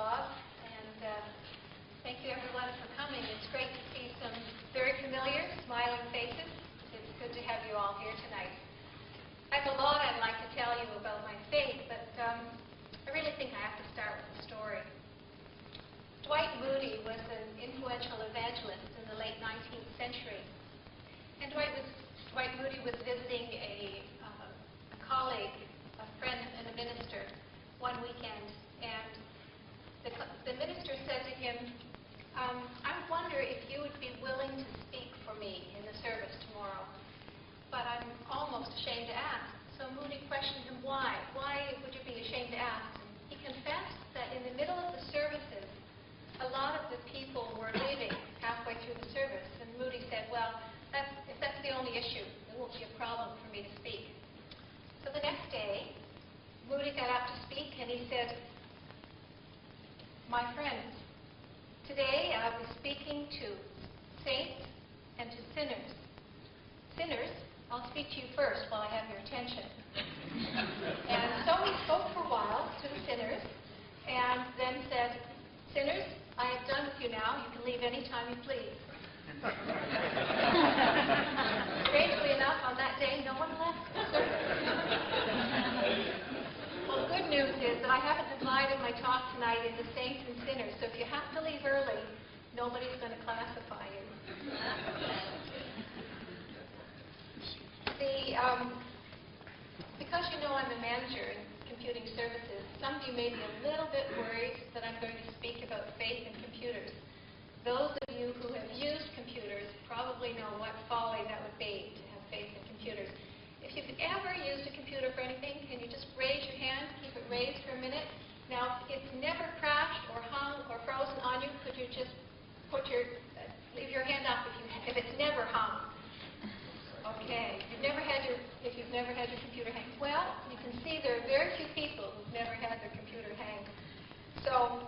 Bob, and thank you everyone for coming. It's great to see some very familiar, smiling faces. It's good to have you all here tonight. I have a lot I'd like to tell you about my faith, but I really think I have to start with a story. Dwight Moody was an influential evangelist in the late 19th century. And Dwight Moody was visiting a colleague, a friend, and a minister one weekend. And the minister said to him, I wonder if you would be willing to speak for me in the service tomorrow. But I'm almost ashamed to ask. So Moody questioned him, why? Why would you be ashamed to ask? And he confessed that in the middle of the services, a lot of the people were leaving halfway through the service. And Moody said, well, if that's the only issue, it won't be a problem for me to speak. So the next day, Moody got up to speak, and he said, my friends, today I'll be speaking to saints and to sinners. Sinners, I'll speak to you first while I have your attention. And so he spoke for a while to the sinners, and then said, sinners, I have done with you now. You can leave any time you please. Strangely enough, on that day, no one left the service. Well, the good news is that I haven't divided my talk tonight into saints and sinners, so if you have to leave early, nobody's going to classify you. Because you know I'm a manager in computing services, some of you may be a little bit worried that I'm going to speak about faith in computers. Those of you who have used computers probably know what folly that would be to have faith in computers. If you've ever used a computer for anything, can you just raise your hand, keep it raised for a minute? Now, if it's never crashed or hung or frozen on you, could you just leave your hand up if it's never hung? Okay, if you've never had your computer hang. Well, you can see there are very few people who've never had their computer hang. So,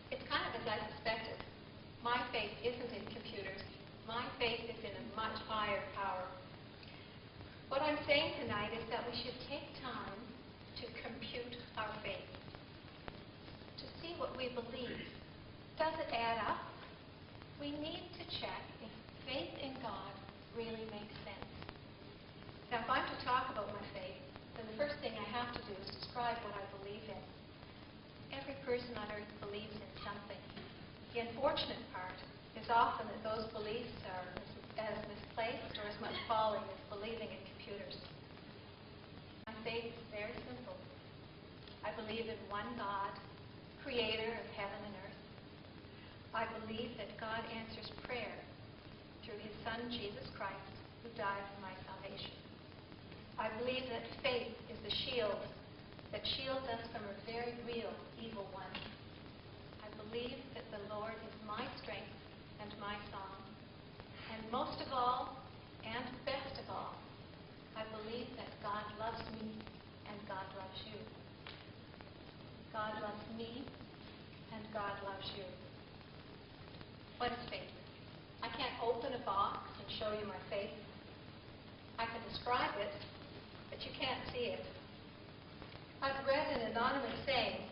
it's kind of as I suspected. My faith isn't in computers. My faith is in a much higher power. What I'm saying tonight is that we should take time to compute our faith, to see what we believe. Does it add up? We need to check if faith in God really makes sense. Now, if I'm to talk about my faith, then the first thing I have to do is describe what I believe in. Every person on earth believes in something. The unfortunate part is often that those beliefs are as misplaced or as much folly as believing in computers. My faith is very simple. I believe in one God, creator of heaven and earth. I believe that God answers prayer through his Son, Jesus Christ, who died for my salvation. I believe that faith is the shield that shields us from a very real evil one. I believe that the Lord is my strength and my song. And most of all, and best of all, I believe that God loves me and God loves you. God loves me and God loves you. What is faith? I can't open a box and show you my faith. I can describe it, but you can't see it. I've read an anonymous saying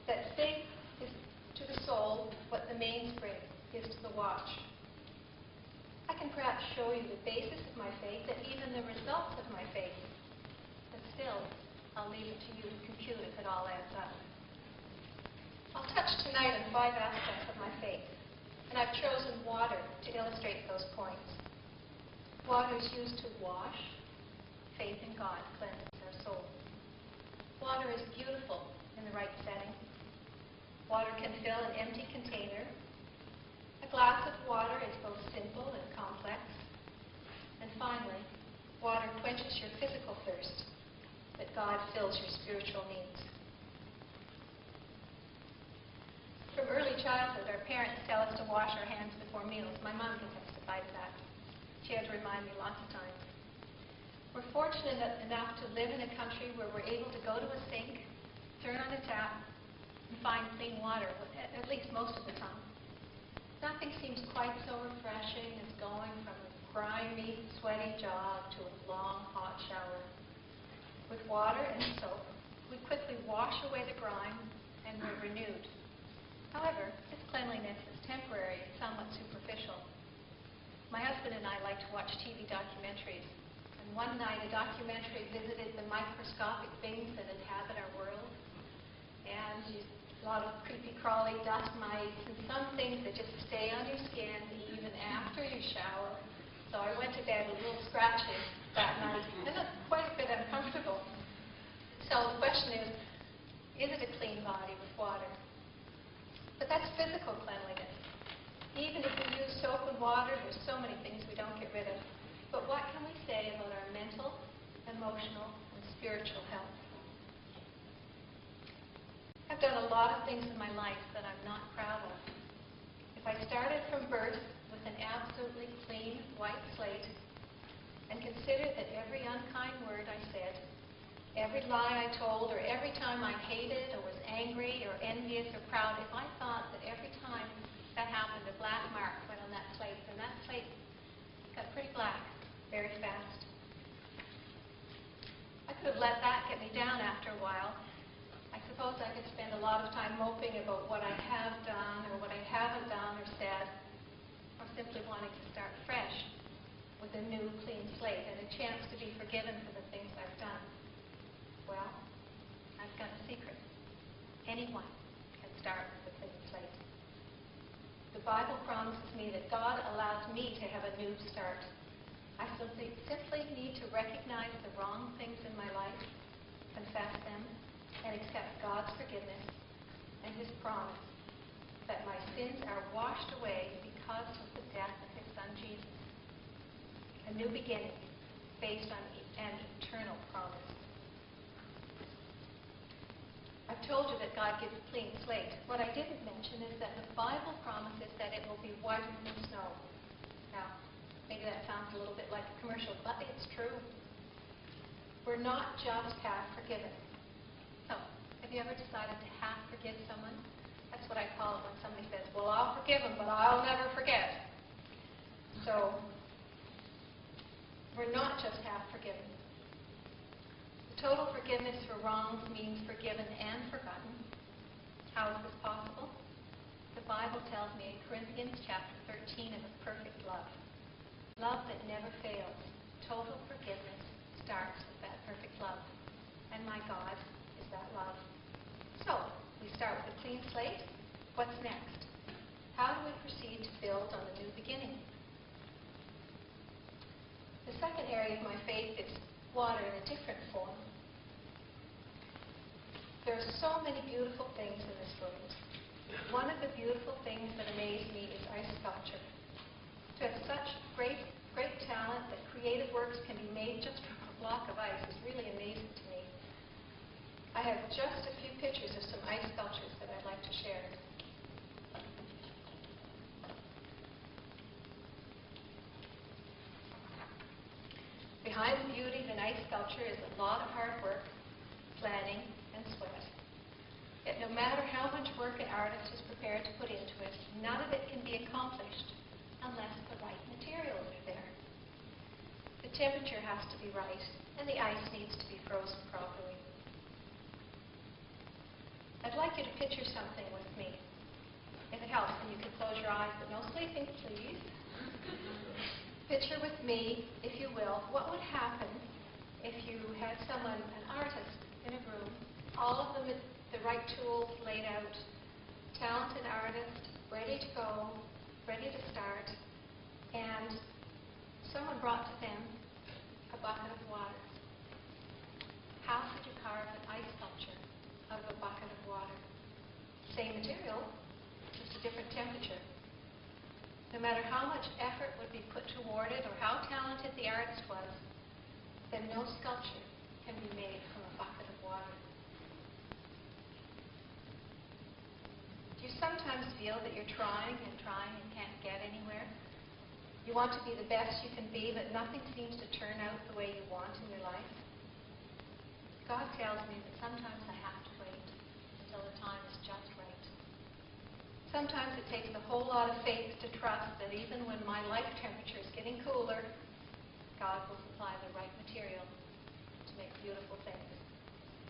that faith is to the soul what the mainspring is to the watch. I can perhaps show you the basis of my faith and even the results of my faith, but still, I'll leave it to you to compute if it all adds up. I'll touch tonight on 5 aspects of my faith, and I've chosen water to illustrate those points. Water is used to wash. Faith in God cleanses our soul. Water is beautiful in the right setting. Water can fill an empty container. A glass of water is both simple and complex. And finally, water quenches your physical thirst, but God fills your spiritual needs. From early childhood, our parents tell us to wash our hands before meals. My mom can testify to that. She had to remind me lots of times. We're fortunate enough to live in a country where we're able to go to a sink, turn on the tap, and find clean water, at least most of the time. Nothing seems quite so refreshing as going from a grimy, sweaty job to a long, hot shower. With water and soap, we quickly wash away the grime and we're renewed. However, this cleanliness is temporary and somewhat superficial. My husband and I like to watch TV documentaries, and one night a documentary visited the microscopic things that inhabit our world, and a lot of creepy crawly dust mites and some things that just stay on your skin even after you shower. So I went to bed with a little scratches that night, and that's quite a bit uncomfortable. So the question is it a clean body with water? But that's physical cleanliness. Even if we use soap and water, there's so many things we don't get rid of. But what can we say about our mental, emotional, and spiritual health? I've done a lot of things in my life that I'm not proud of. If I started from birth with an absolutely clean white slate and considered that every unkind word I said, every lie I told, or every time I hated or was angry or envious or proud, if I thought that every time that happened, a black mark went on that slate, then that slate got pretty black very fast. I could have let that get me down after a while. I suppose I could spend a lot of time moping about what I have done or what I haven't done or said, or simply wanting to start fresh with a new clean slate and a chance to be forgiven for the things I've done. Well, I've got a secret. Anyone can start with a clean slate. The Bible promises me that God allows me to have a new start. I simply need to recognize the wrong things in my life, confess them, and accept God's forgiveness and His promise that my sins are washed away because of the death of His Son Jesus. A new beginning based on an eternal promise. I've told you that God gives a clean slate. What I didn't mention is that the Bible promises that it will be whiter than snow. Now, maybe that sounds a little bit like a commercial, but it's true. We're not just half forgiven. So, have you ever decided to half forgive someone? That's what I call it when somebody says, well, I'll forgive them, but I'll never forget. So, we're not just half forgiven. Total forgiveness for wrongs means forgiven and forgotten. How is this possible? The Bible tells me in Corinthians chapter 13 of a perfect love. Love that never fails. Total forgiveness starts with that perfect love. And my God is that love. So, we start with a clean slate. What's next? How do we proceed to build on the new beginning? The second area of my faith is water in a different form. There are so many beautiful things in this world. One of the beautiful things that amaze me is ice sculpture. To have such great talent that creative works can be made just from a block of ice is really amazing to me. I have just a few pictures of some ice sculptures that I'd like to share. Behind the beauty of an ice sculpture is a lot of hard work, planning, and sweat. Yet no matter how much work an artist is prepared to put into it, none of it can be accomplished unless the right materials are there. The temperature has to be right, and the ice needs to be frozen properly. I'd like you to picture something with me. If it helps, then you can close your eyes, but no sleeping, please. Picture with me, if you will, what would happen if you had someone, an artist, in a room, all of them with the right tools laid out, talented artist, ready to go, ready to start, and someone brought to them a bucket of water. How could you carve an ice sculpture out of a bucket of water? Same material, just a different temperature. No matter how much effort would be put toward it or how talented the artist was, then no sculpture can be made from a bucket of water. Do you sometimes feel that you're trying and can't get anywhere? You want to be the best you can be, but nothing seems to turn out the way you want in your life? God tells me that sometimes I have to wait until the time is just right. Sometimes it takes a whole lot of faith to trust that even when my life temperature is getting cooler, God will supply the right material to make beautiful things.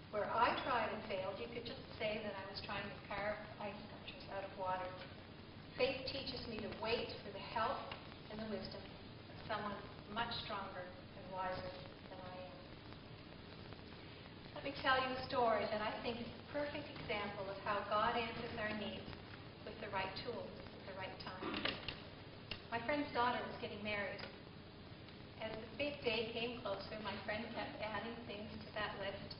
Where I tried and failed, you could just say that I was trying to carve ice sculptures out of water. help and the wisdom of someone much stronger and wiser than I am. Let me tell you a story that I think is a perfect example of how God answers our needs with the right tools at the right time. My friend's daughter was getting married. As the big day came closer, my friend kept adding things to that list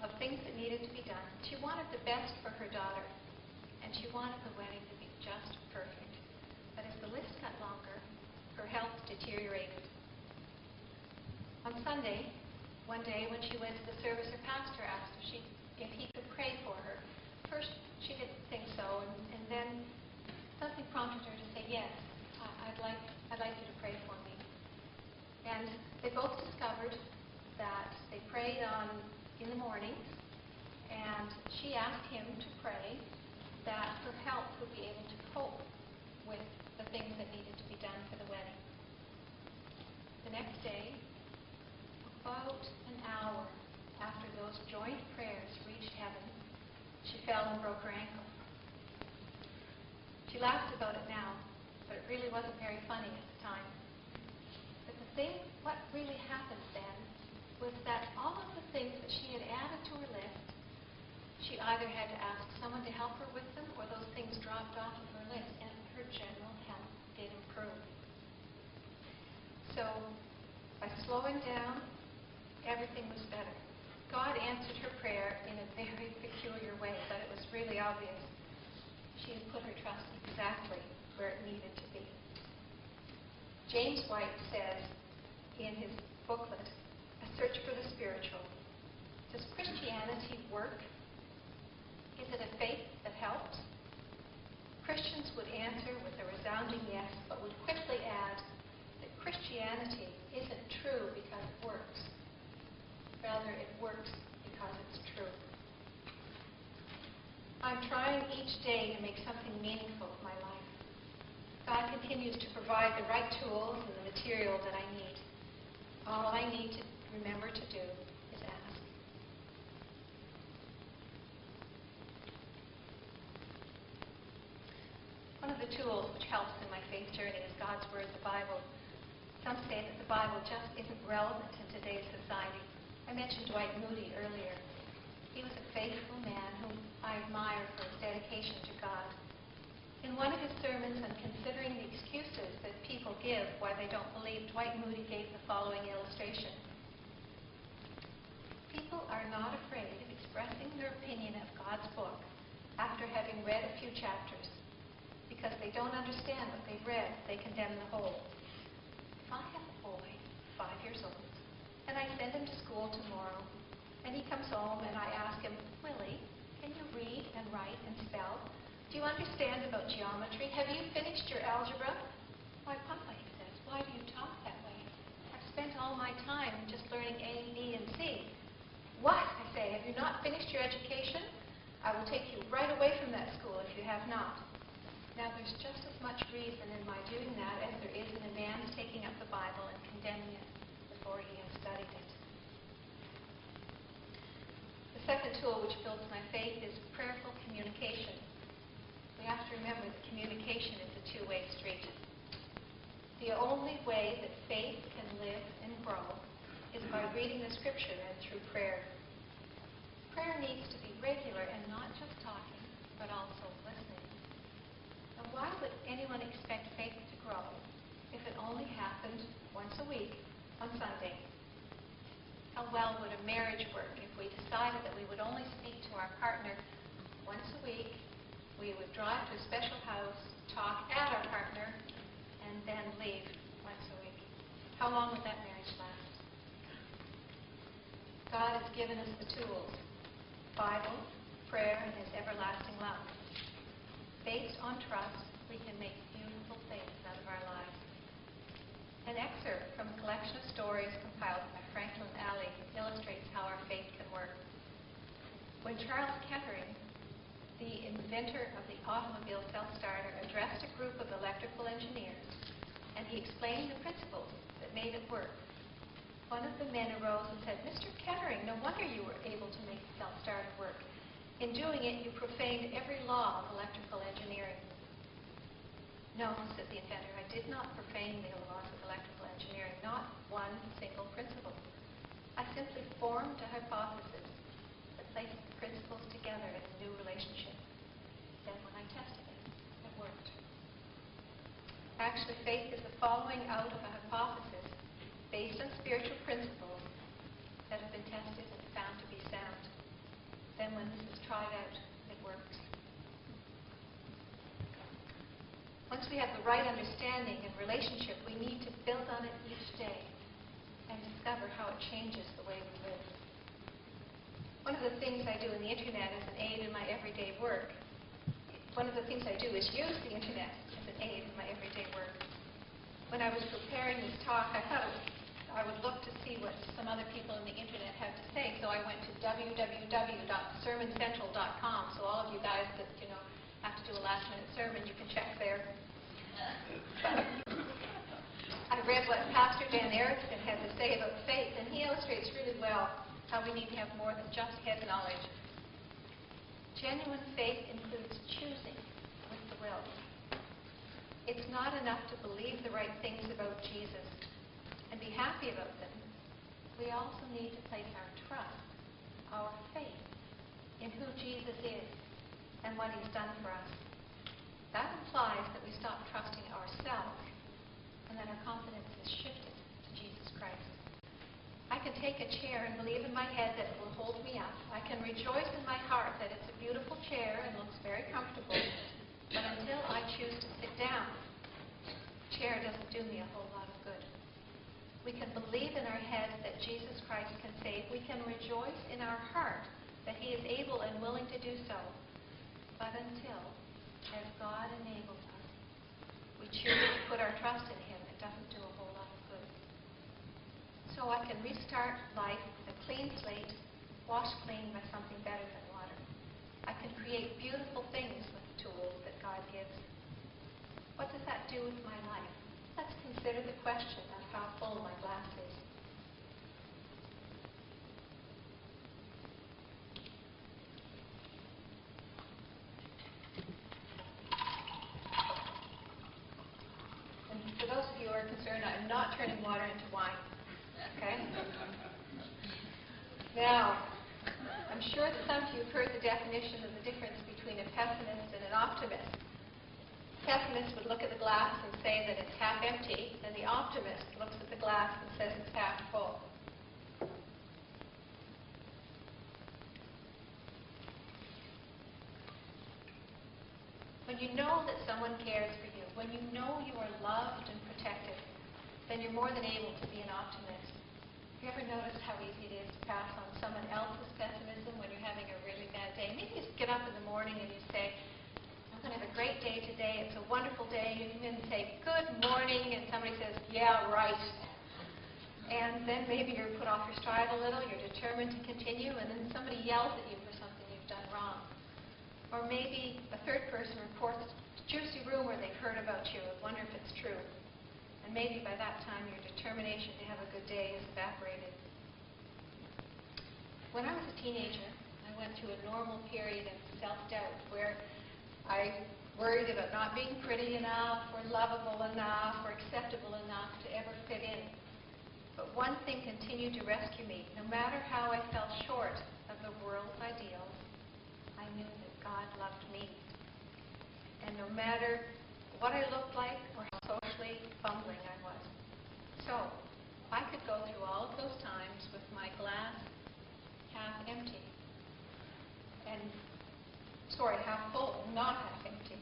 of things that needed to be done. She wanted the best for her daughter, and she wanted the wedding to be just perfect. But as the list got longer, her health deteriorated. On Sunday, one day when she went to the service, her pastor asked if he could pray for her. First, she didn't think so, and then something prompted her to say, yes, I'd like you to pray for me. And they both discovered that they prayed in the morning, and she asked him to pray that her health would be able to cope with the things that needed to be done for the wedding. The next day, about an hour after those joint prayers reached heaven, she fell and broke her ankle. She laughs about it now, but it really wasn't very funny at the time. But what really happened then was that all of the things that she had added to her list, she either had to ask someone to help her with them, or those things dropped off of her list, and her general health did improve. So, by slowing down, everything was better. God answered her prayer in a very peculiar way, but it was really obvious. She had put her trust exactly where it needed to be. James White says in his booklet, A Search for the Spiritual, does Christianity work? Is it a faith that helps? Christians would answer with a resounding yes, but would quickly add that Christianity isn't true because it works. Rather, it works because it's true. I'm trying each day to make something meaningful of my life. God continues to provide the right tools and the material that I need. All I need to remember to do is ask. One of the tools which helps in my faith journey is God's Word, the Bible. Some say that the Bible just isn't relevant in today's society. I mentioned Dwight Moody earlier. He was a faithful man whom I admire for his dedication to God. In one of his sermons on considering the excuses that people give why they don't believe, Dwight Moody gave the following illustration. People are not afraid of expressing their opinion of God's book after having read a few chapters. Because they don't understand what they've read, they condemn the whole. If I have a boy, 5 years old, and I send him to school tomorrow, and he comes home and I ask him, Willie, can you read and write and spell? Do you understand about geometry? Have you finished your algebra? Why, Papa, he says, why do you talk that way? I've spent all my time just learning A, B, and C. What? I say, have you not finished your education? I will take you right away from that school if you have not. Now, there's just as much reason in my doing that as there is in a man taking up the Bible and condemning it before he has studied it. The second tool which builds my faith is prayerful communication. We have to remember that communication is a two-way street. The only way that faith can live and grow is by reading the Scripture and through prayer. Prayer needs to be regular and not just talking, but also listening. Now, why would anyone expect faith to grow if it only happened once a week on Sunday? How well would a marriage work if we decided that we would only speak to our partner once a week, we would drive to a special house, talk at our partner, and then leave once a week? How long would that marriage last? God has given us the tools, Bible, prayer, and His everlasting love. Based on trust, we can make beautiful things out of our lives. An excerpt from a collection of stories compiled by Franklin Alley illustrates how our faith can work. When Charles Kettering, the inventor of the automobile self-starter, addressed a group of electrical engineers, and he explained the principles that made it work, one of the men arose and said, "Mr. Kettering, no wonder you were able to make the self-starter work. In doing it, you profaned every law of electrical engineering." No, said the inventor, I did not profane the laws of electrical engineering, not one single principle. I simply formed a hypothesis that placed the principles together in a new relationship. Then when I tested it, it worked. Actually, faith is the following out of a hypothesis based on spiritual principles that have been tested and found to be sound. Then when this is tried out, it works. Once we have the right understanding and relationship, we need to build on it each day and discover how it changes the way we live. One of the things I do in the internet as an aid in my everyday work, one of the things I do is use the internet as an aid in my everyday work. When I was preparing this talk, I thought I would look to see what some other people on the internet have to say, so I went to www.sermoncentral.com, so all of you guys that, have to do a last-minute sermon, you can check there. I read what Pastor Dan Erickson had to say about faith, and he illustrates really well how we need to have more than just head knowledge. Genuine faith includes choosing with the will. It's not enough to believe the right things about Jesus and be happy about them. We also need to place our trust, our faith, in who Jesus is and what he's done for us. That implies that we stop trusting ourselves and that our confidence is shifted to Jesus Christ. I can take a chair and believe in my head that it will hold me up. I can rejoice in my heart that it's a beautiful chair and looks very comfortable. But until I choose to sit down, the chair doesn't do me a whole lot of good. We can believe in our head that Jesus Christ can save. We can rejoice in our heart that he is able and willing to do so. But until, as God enables us, we choose to put our trust in him, it doesn't do a whole lot of good. So I can restart life with a clean slate, washed clean by something better than water. I can create beautiful things with the tools that God gives. What does that do with my life? Let's consider the question of how full my glass is. For those of you who are concerned, I'm not turning water into wine. Okay? Now, I'm sure that some of you have heard the definition of the difference between a pessimist and an optimist. The pessimist would look at the glass and say that it's half empty, and the optimist looks at the glass and says it's half full. When you know that someone cares for you, when you know you are loved and protected, then you're more than able to be an optimist. Have you ever noticed how easy it is to pass on someone else's pessimism when you're having a really bad day? Maybe you just get up in the morning and you say, I'm going to have a great day today, it's a wonderful day. You can say, good morning, and somebody says, yeah, right. And then maybe you're put off your stride a little, you're determined to continue, and then somebody yells at you for something you've done wrong. Or maybe a third person reports a juicy rumor they've heard about you and wonder if it's true. And maybe by that time your determination to have a good day is evaporated. When I was a teenager, I went through a normal period of self-doubt where I worried about not being pretty enough or lovable enough or acceptable enough to ever fit in. But one thing continued to rescue me. No matter how I fell short of the world's ideals, I knew that God loved me. And no matter what I looked like or how socially fumbling I was. So, I could go through all of those times with my glass half empty. Half full, not half empty.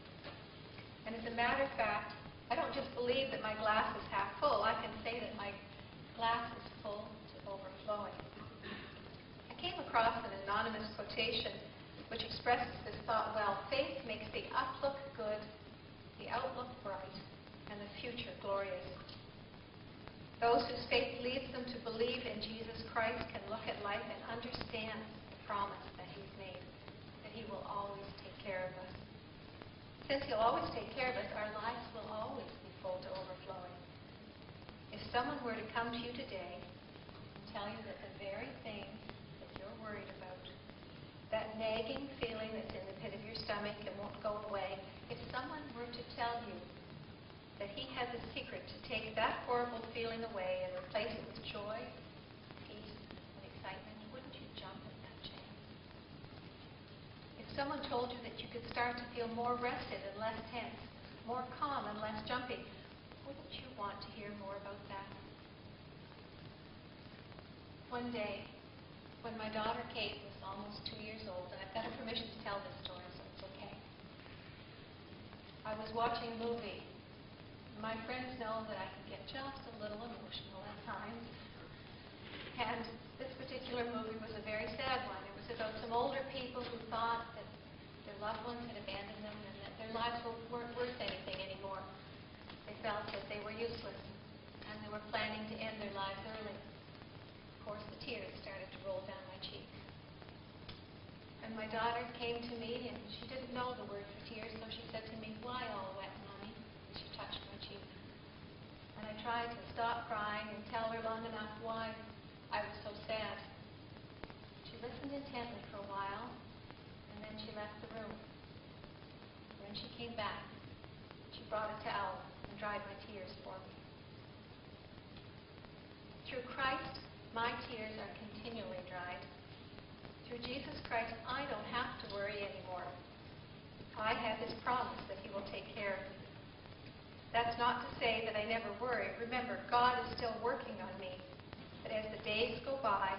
And as a matter of fact, I don't just believe that my glass is half full, I can say that my glass is full to overflowing. I came across an anonymous quotation which expresses this thought well: faith makes the outlook good, the outlook bright, and the future glorious. Those whose faith leads them to believe in Jesus Christ can look at life and understand the promise that he's made, that he will always take care of us. Since he'll always take care of us, our lives will always be full to overflowing. If someone were to come to you today and tell you that the very thing that you're worried about, that nagging feeling that's in the pit of your stomach and won't go away, if someone were to tell you he has a secret to take that horrible feeling away and replace it with joy, peace, and excitement, wouldn't you jump at that chance? If someone told you that you could start to feel more rested and less tense, more calm and less jumpy, wouldn't you want to hear more about that? One day, when my daughter Kate was almost 2 years old, and I've got her permission to tell this story, so it's okay. I was watching a movie. My friends know that I can get just a little emotional at times. And this particular movie was a very sad one. It was about some older people who thought that their loved ones had abandoned them and that their lives weren't worth anything anymore. They felt that they were useless and they were planning to end their lives early. Of course, the tears started to roll down my cheeks. And my daughter came to me, and she didn't know the word for tears, so she said to me, "Why all wet, Mommy?" She touched my cheek. And I tried to stop crying and tell her long enough why I was so sad. She listened intently for a while, and then she left the room. When she came back, she brought a towel and dried my tears for me. Through Christ, my tears are continually dried. Through Jesus Christ, I don't have to worry anymore. I have His promise that He will take care of me. That's not to say that I never worry. Remember, God is still working on me. But as the days go by,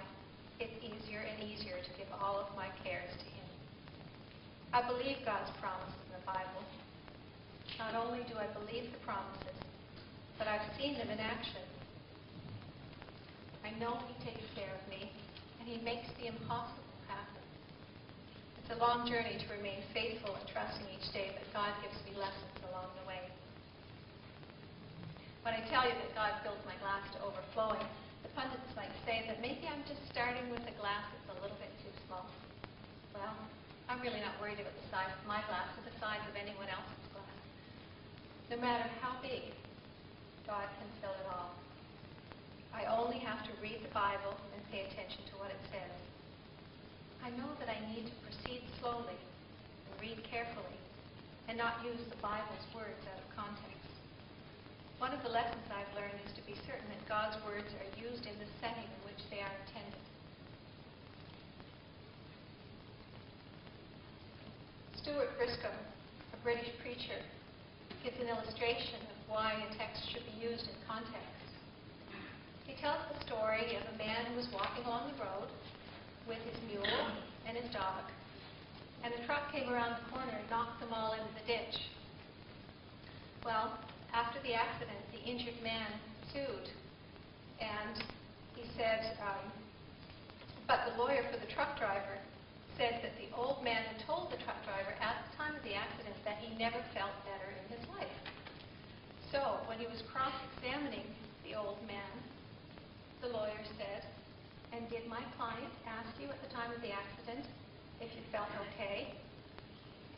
it's easier and easier to give all of my cares to Him. I believe God's promises in the Bible. Not only do I believe the promises, but I've seen them in action. I know He takes care of me, and He makes the impossible happen. It's a long journey to remain faithful and trusting each day, but God gives me lessons along the way. When I tell you that God fills my glass to overflowing, the pundits might say that maybe I'm just starting with a glass that's a little bit too small. Well, I'm really not worried about the size of my glass or the size of anyone else's glass. No matter how big, God can fill it all. I only have to read the Bible and pay attention to what it says. I know that I need to proceed slowly and read carefully and not use the Bible's words out of context. One of the lessons I've learned is to be certain that God's words are used in the setting in which they are intended. Stuart Briscoe, a British preacher, gives an illustration of why a text should be used in context. He tells the story of a man who was walking along the road with his mule and his dog, and a truck came around the corner and knocked them all into the ditch. Well, after the accident, the injured man sued, and he said, but the lawyer for the truck driver said that the old man had told the truck driver at the time of the accident that he never felt better in his life. So, when he was cross-examining the old man, the lawyer said, "And did my client ask you at the time of the accident if you felt okay?"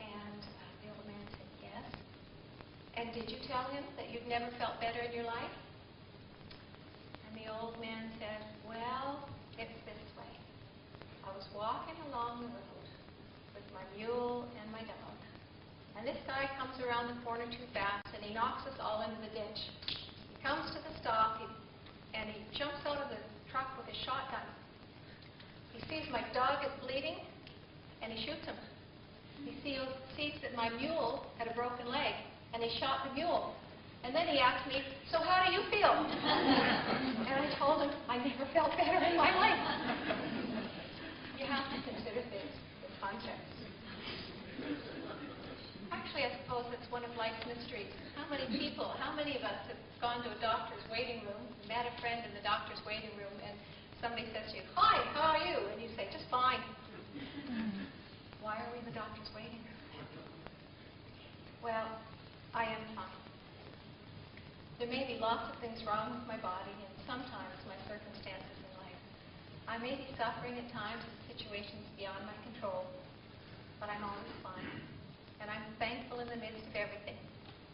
And the old man said, "Yes." "And did you tell him that you'd never felt better in your life?" And the old man said, "Well, it's this way. I was walking along the road with my mule and my dog, and this guy comes around the corner too fast, and he knocks us all into the ditch. He comes to the stop, and he jumps out of the truck with his shotgun. He sees my dog is bleeding, and he shoots him. He sees that my mule had a broken leg, and he shot the mule. And then he asked me, 'So how do you feel?' And I told him I never felt better in my life." You have to consider things in context. Actually, I suppose it's one of life's mysteries. How many of us have gone to a doctor's waiting room, met a friend in the doctor's waiting room, and somebody says to you, "Hi, how are you?" And you say, "Just fine." Why are we in the doctor's waiting room? Well, I am fine. There may be lots of things wrong with my body and sometimes my circumstances in life. I may be suffering at times in situations beyond my control, but I'm always fine. And I'm thankful in the midst of everything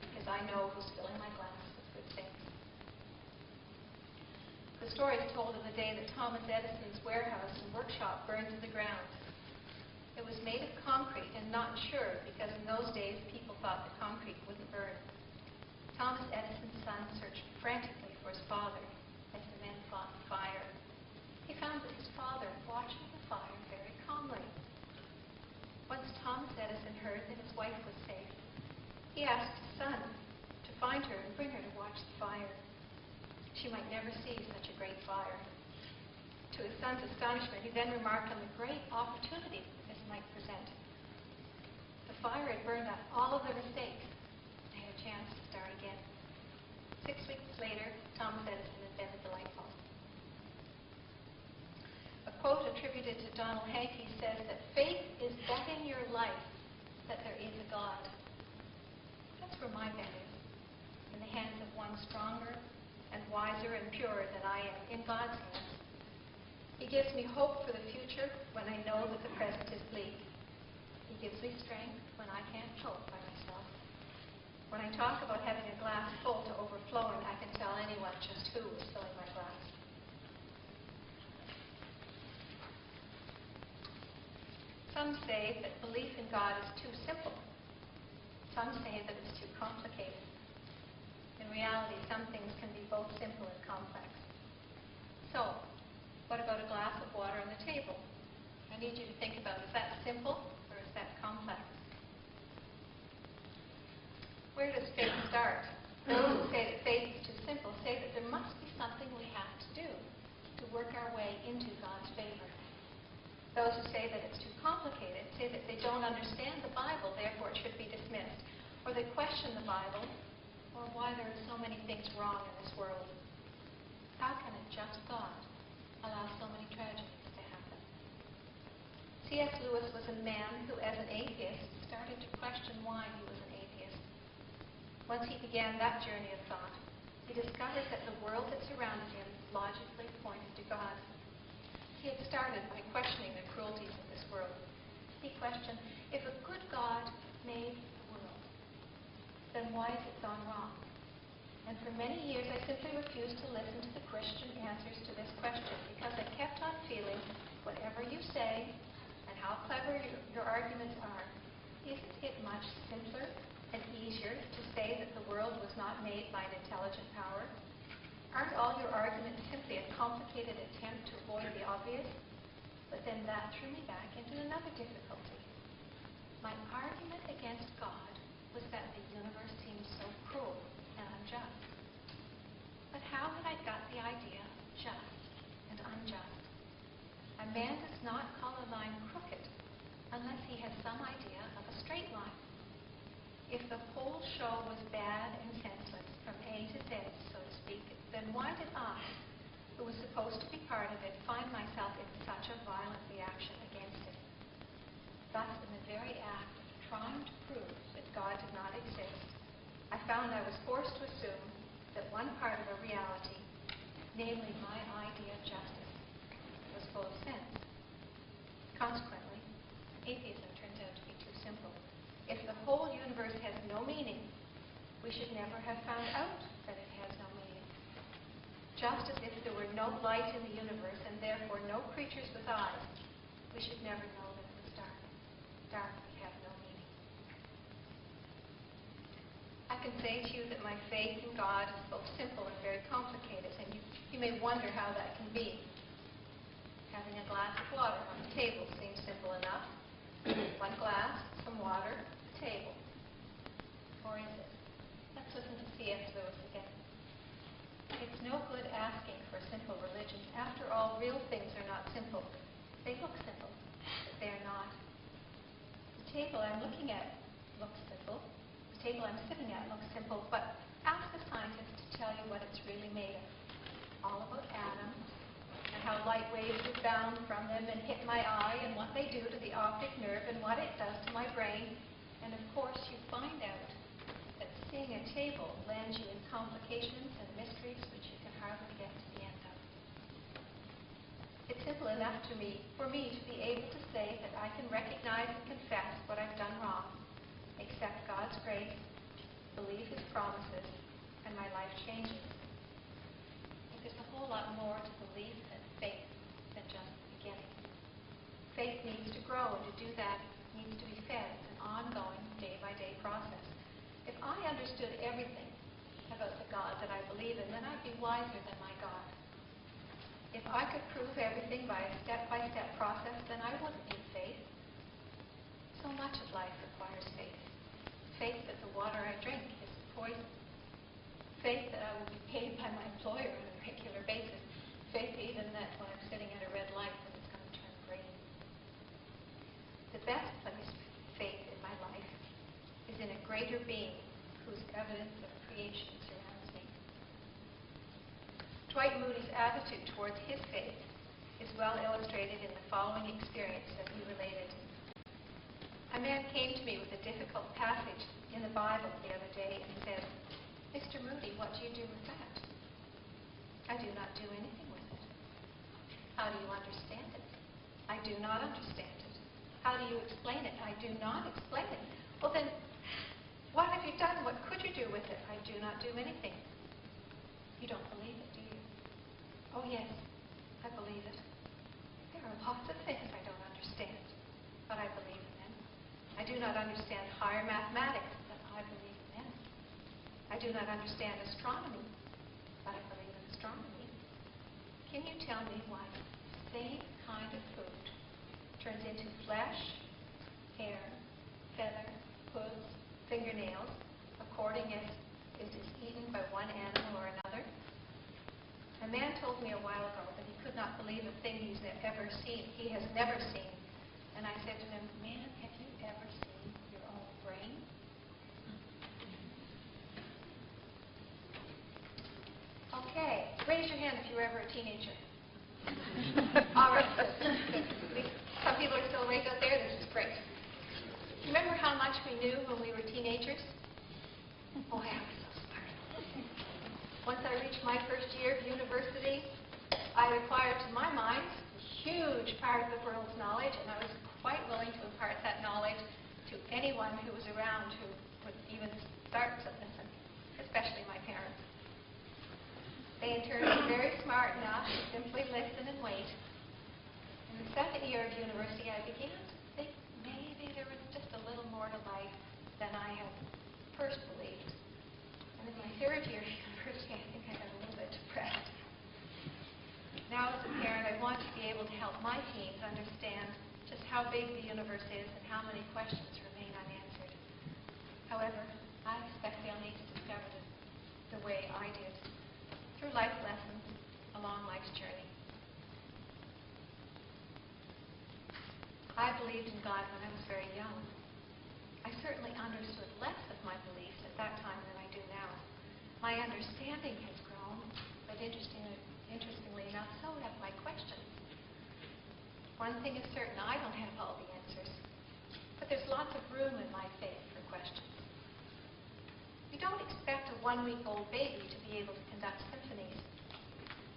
because I know who's filling my glass with good things. The story is told of the day that Thomas Edison's warehouse and workshop burned to the ground. It was made of concrete and not insured because in those days people thought that concrete wouldn't burn. Thomas Edison's son searched frantically for his father as the men fought the fire. He found that his father watched the fire very calmly. Once Thomas Edison heard that his wife was safe, he asked his son to find her and bring her to watch the fire. She might never see such a great fire. To his son's astonishment, he then remarked on the great opportunity this might present. The fire had burned up all of their mistakes. They had a chance to start again. 6 weeks later, Thomas Edison invented the light bulb. A quote attributed to Donald Hankey says that faith is betting your life that there is a God. That's where my bet is, in the hands of one stronger and wiser and purer than I am, in God's hands. He gives me hope for the future when I know that the present is bleak. He gives me strength when I can't cope by myself. When I talk about having a glass full to overflowing, I can tell anyone just who is filling my glass. Some say that belief in God is too simple. Some say that it's too complicated. In reality, some things can be both simple and complex. So, what about a glass of water on the table? I need you to think about, is that simple or is that complex? Where does faith start? Those who say that faith is too simple say that there must be something we have to do to work our way into God's favor. Those who say that it's too complicated say that they don't understand the Bible, therefore it should be dismissed. Or they question the Bible, or why there are so many things wrong in this world. How can a just God allow so many tragedies to happen? C.S. Lewis was a man who, as an atheist, started to question why he was an atheist. Once he began that journey of thought, he discovered that the world that surrounded him logically pointed to God. He had started by questioning the cruelties of this world. He questioned, if a good God made the world, then why has it gone wrong? And for many years I simply refused to listen to the Christian answers to this question because I kept on feeling whatever you say and how clever your arguments are, isn't it much simpler and easier to say that the world was not made by an intelligent power? Aren't all your arguments simply a complicated attempt to avoid the obvious? But then that threw me back into another difficulty. My argument against God was that the universe seemed so cruel and unjust. But how had I got the idea of just and unjust? A man does not call a line crooked unless he has some idea of a straight line. If the whole show was bad and senseless from A to Z, so to speak, then why did I, who was supposed to be part of it, find myself in such a violent reaction against it? Thus, in the very act of trying to prove that God did not exist, I found I was forced to assume that one part of a reality, namely my idea of justice, was full of sense. Consequently, atheism turns out to be too simple. If the whole universe has no meaning, we should never have found out that it has no meaning. Just as if there were no light in the universe and therefore no creatures with eyes, we should never know that it was dark. Dark would have no meaning. I can say to you that my faith in God is both simple and very complicated, and you may wonder how that can be. Having a glass of water on the table seems simple enough. One glass, some water, a table. Or is it? Let's listen to C.S. Lewis again. It's no good asking for a simple religion. After all, real things are not simple. They look simple, but they are not. The table I'm looking at looks simple. The table I'm sitting at looks simple, but ask a scientist to tell you what it's really made of. All about atoms, and how light waves are bound from them and hit my eye, and what they do to the optic nerve, and what it does to my brain. And of course, you find out that seeing a table lands you in complications and mysteries which you can hardly get to the end of. It's simple enough for me to be able to say that I can recognize and confess what I've done wrong, accept God's grace, believe His promises, and my life changes. But there's a whole lot more to belief and faith than just the beginning. Faith needs to grow, and to do that needs to be fed. It's an ongoing, day-by-day process. If I understood everything about the God that I believe in, then I'd be wiser than my God. If I could prove everything by a step-by-step process, then I wouldn't need faith. So much of life requires faith. Faith that the water I drink is poison. Faith that I will be paid by my employer on a regular basis. Faith even that when I'm sitting at a red light, that it's going to turn green. The best place for faith in my life is in a greater being whose evidence of creation surrounds me. Dwight Moody's attitude towards his faith is well illustrated in the following experience that he related. A man came to me with a difficult passage in the Bible the other day and said, "Mr. Moody, what do you do with that?" "I do not do anything with it." "How do you understand it?" "I do not understand it." "How do you explain it?" "I do not explain it." "Well then, what have you done? What could you do with it?" "I do not do anything." "You don't believe it, do you?" "Oh yes, I believe it. There are lots of things I don't understand, but I believe in them. I do not understand higher mathematics, but I believe in them. I do not understand astronomy, but I believe in astronomy. Can you tell me why the same kind of food turns into flesh, hair, feather, hooves, fingernails, according as it is eaten by one animal or another?" A man told me a while ago that he could not believe a thing he has never seen. And I said to him, "Man, have you ever seen your own brain?" Okay, raise your hand if you were ever a teenager. All right, good. Some people are still awake out there. This is great. Remember how much we knew when we were teenagers? Boy, I was so smart. Once I reached my first year of university, I acquired, to my mind, a huge part of the world's knowledge, and I was quite willing to impart that knowledge to anyone who was around who would even start to listen, especially my parents. They, in turn, were very smart enough to simply listen and wait. In the second year of university, I began to think maybe there was just a little more to life than I had first believed. And in my third year of university, I think I got a little bit depressed. Now, as a parent, I want to be able to help my teens understand just how big the universe is and how many questions remain unanswered. However, I expect they'll need to discover it the way I did, through life lessons along life's journey. I believed in God when I was very young. I certainly understood less of my beliefs at that time than I do now. My understanding has grown, but interestingly enough, so have my questions. One thing is certain, I don't have all the answers, but there's lots of room in my faith for questions. You don't expect a one-week-old baby to be able to conduct symphonies.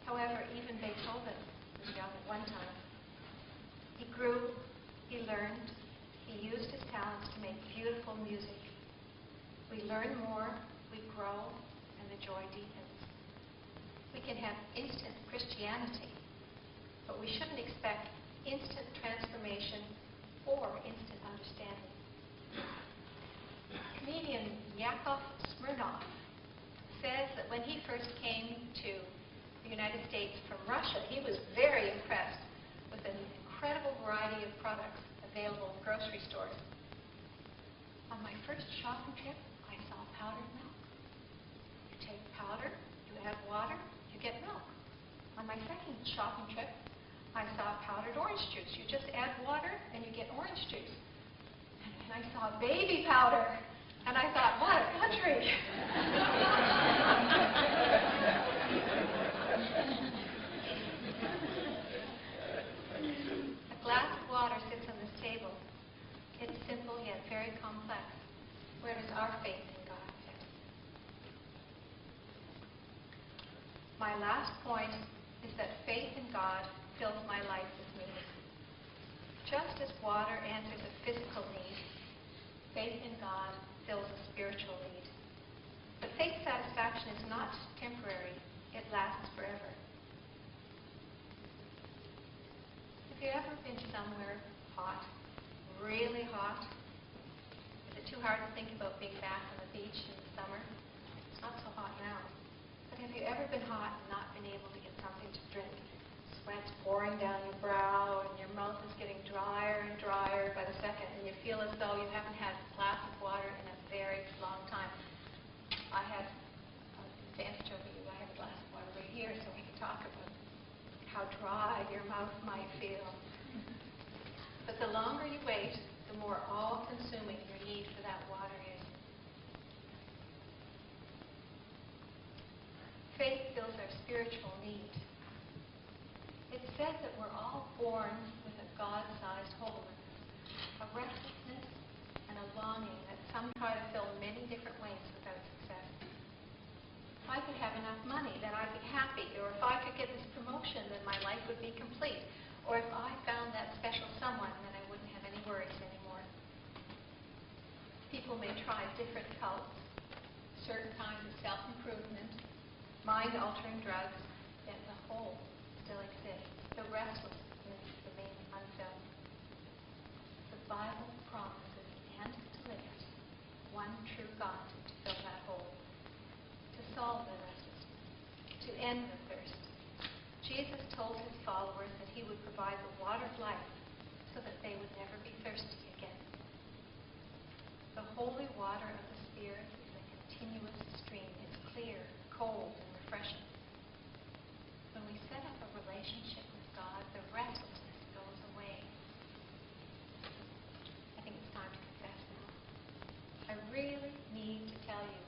However, even Beethoven was young at one time. He grew, he learned, he used his talents to make beautiful music. We learn more, we grow, and the joy deepens. We can have instant Christianity, but we shouldn't expect instant transformation or instant understanding. Comedian Yakov Smirnoff says that when he first came to the United States from Russia, he was very impressed with an incredible variety of products available in grocery stores. On my first shopping trip, I saw powdered milk. You take powder, you add water, you get milk. On my second shopping trip, I saw powdered orange juice. You just add water and you get orange juice. And I saw baby powder. And I thought, what a country. A glass of water sits on this table. It's simple yet very complex. Where does our faith in God fit? My last point is that faith in God fills my life with meaning. Just as water answers a physical need, faith in God fills a spiritual need. But faith satisfaction is not temporary. It lasts forever. Have you ever been somewhere hot, really hot? Is it too hard to think about being back on the beach in the summer, It's not so hot now. But have you ever been hot and not been able to get something to drink? Sweat's pouring down your brow and your mouth is getting drier and drier by the second, and you feel as though you haven't had a glass of water in a very long time. I have an advantage over you. I have a glass of water right here, so we can talk about how dry your mouth might feel. But the longer you wait, the more all-consuming your need for that water is. Faith fills our spiritual need. It says that we're all born with a God-sized hole in us, a restlessness and a longing that some try to fill many different ways without success. If I could have enough money, then I'd be happy. Or if I could get this promotion, then my life would be complete. Or if I found that special someone, then I wouldn't have any worries anymore. People may try different cults, certain kinds of self-improvement, mind-altering drugs, yet the hole still exists. The restlessness remains unfilled. The Bible promises and delivers one true God to fill that hole, to solve the restlessness, to end the thirst. Jesus told his followers that he would provide the water of life so that they would never be thirsty again. The holy water of the Spirit is a continuous stream. It's clear, cold, and refreshing. When we set up a relationship with God, the restlessness goes away. I think it's time to confess now. I really need to tell you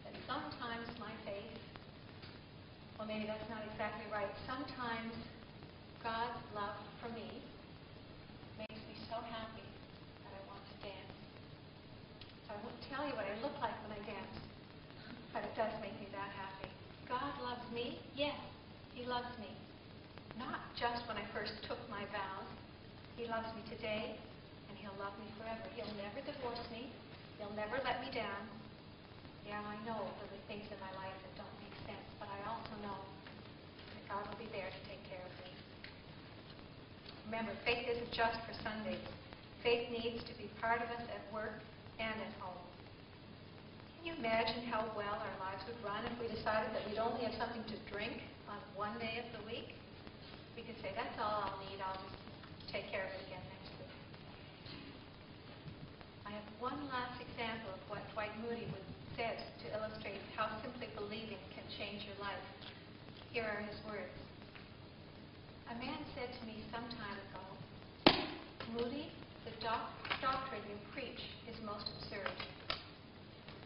that sometimes my faith, well, maybe that's not exactly right. Sometimes God's love for me makes me so happy that I want to dance. So I won't tell you what I look like when I dance, but it does make me that happy. God loves me? Yes, he loves me. Not just when I first took my vows. He loves me today, and he'll love me forever. He'll never divorce me. He'll never let me down. Yeah, I know there'll be things in my life that don't make sense, but I also know that God will be there to take care of me. Remember, faith isn't just for Sundays. Faith needs to be part of us at work and at home. Can you imagine how well our lives would run if we decided that we'd only have something to drink on one day of the week? We could say, that's all I'll need. I'll just take care of it again next week. I have one last example of what Dwight Moody said to illustrate how simply believing can change your life. Here are his words. A man said to me some time ago, Moody, the doctrine you preach is most absurd.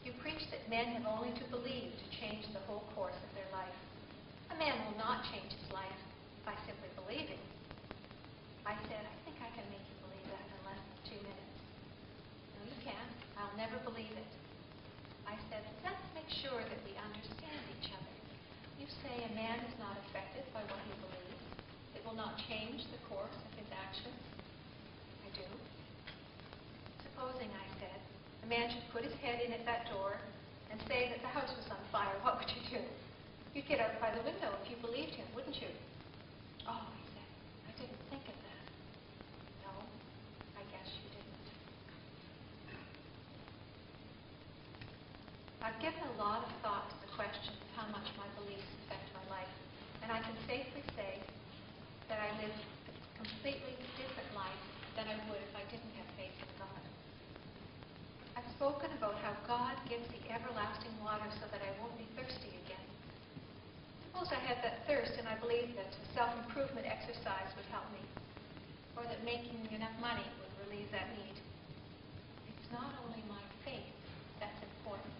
You preach that men have only to believe to change the whole course of their life. A man will not change his life by simply believing. I said, I think I can make you believe that in less than 2 minutes. No, you can't. I'll never believe it. I said, let's make sure that we understand each other. You say a man is not affected by what he believes. It will not change the course of his actions. I do. Supposing, I said, a man should put his head in at that door and say that the house was on fire. What would you do? You'd get out by the window if you believed him, wouldn't you? Oh, he said, I didn't think of that. No, I guess you didn't. I've given a lot of thought to the question of how much my beliefs affect my life, and I can safely say that I live a completely different life than I would if I didn't have faith in God. I've spoken about how God gives the everlasting water so that I won't be thirsty again. Suppose I had that thirst and I believed that self-improvement exercise would help me, or that making enough money would relieve that need. It's not only my faith that's important.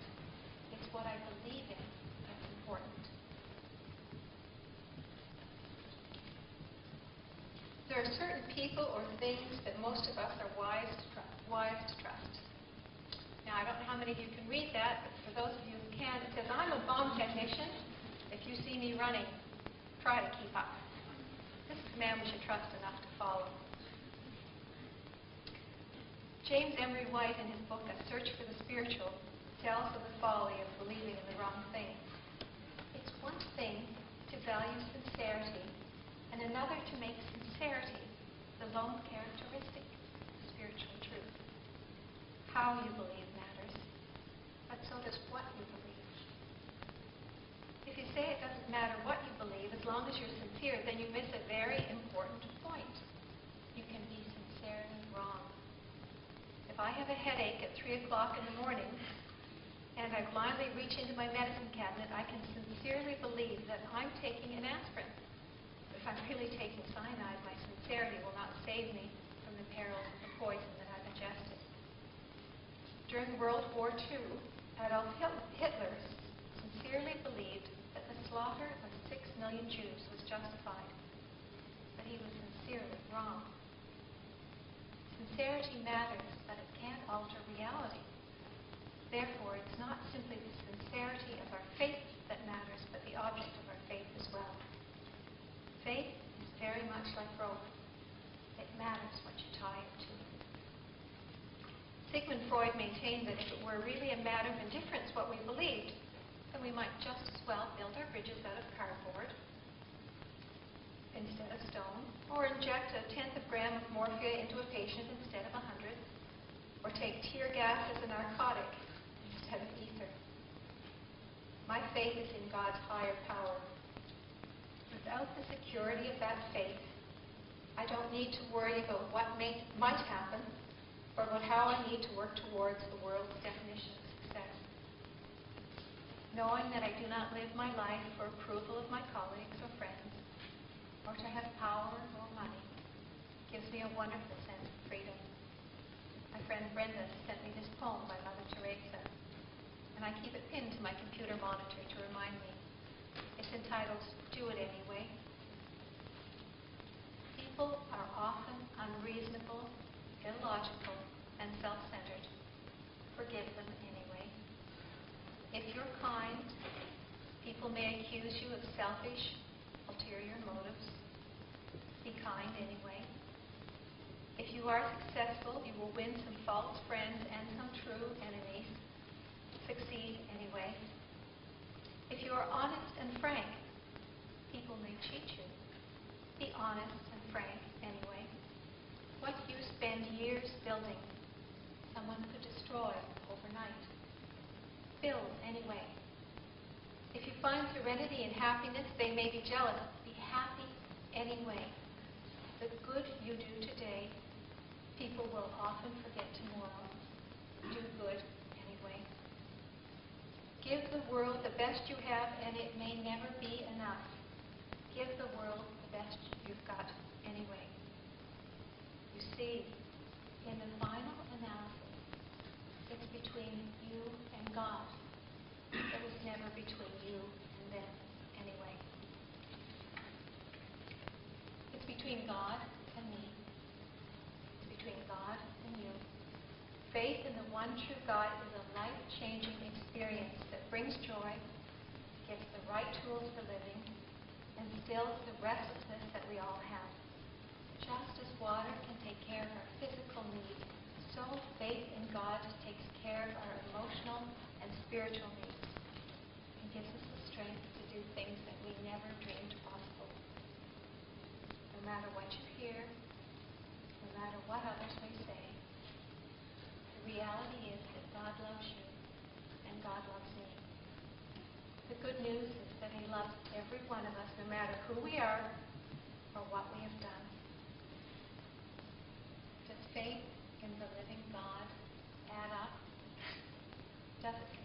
It's what I believe in that's important. There are certain people or things that most of us are wise to trust. Now, I don't know how many of you can read that, but for those of you who can, it says, I'm a bomb technician. If you see me running, try to keep up. This is a man we should trust enough to follow. James Emery White, in his book, A Search for the Spiritual, tells of the folly of believing in the wrong thing. It's one thing to value sincerity, and another to make sincerity the lone characteristic of spiritual truth. How you believe matters, but so does what you believe. I have a headache at 3 o'clock in the morning and I blindly reach into my medicine cabinet, I can sincerely believe that I'm taking an aspirin. If I'm really taking cyanide, my sincerity will not save me from the perils of the poison that I've ingested. During World War II, Adolf Hitler sincerely believed that the slaughter of 6 million Jews was justified, but he was sincerely wrong. Sincerity matters, but it can't alter reality. Therefore, it's not simply the sincerity of our faith that matters, but the object of our faith as well. Faith is very much like rope. It matters what you tie it to. Sigmund Freud maintained that if it were really a matter of indifference what we believed, then we might just as well build our bridges out of cardboard instead of stone, or inject a tenth of a gram of morphia into a patient instead of 100, or take tear gas as a narcotic instead of ether. My faith is in God's higher power. Without the security of that faith, I don't need to worry about what might happen, or about how I need to work towards the world's definition of success. Knowing that I do not live my life for approval of my colleagues or friends, or to have power or money, gives me a wonderful sense of freedom. My friend Brenda sent me this poem by Mother Teresa, and I keep it pinned to my computer monitor to remind me. It's entitled, Do It Anyway. People are often unreasonable, illogical, and self-centered. Forgive them anyway. If you're kind, people may accuse you of selfish, ulterior motives. Be kind anyway. If you are successful, you will win some false friends and some true enemies. Succeed anyway. If you are honest and frank, people may cheat you. Be honest and frank anyway. What you spend years building, someone could destroy overnight. Build anyway. If you find serenity and happiness, they may be jealous. Be happy anyway. The good you do today, people will often forget tomorrow. Do good anyway. Give the world the best you have, and it may never be enough. Give the world the best you've got anyway. You see, in the final analysis, it's between you and God. It was never between you and them anyway. It's between God and me. It's between God and you. Faith in the one true God is a life-changing experience that brings joy, gives the right tools for living, and stills the restlessness that we all have. Just as water can take care of our physical needs, so faith in God takes care of our emotional and spiritual needs and gives us the strength to do things that we never dreamed possible. No matter what you hear, no matter what others may say, the reality is that God loves you and God loves me. The good news is that He loves every one of us, no matter who we are or what we have done. Does faith in the living God add up? Does it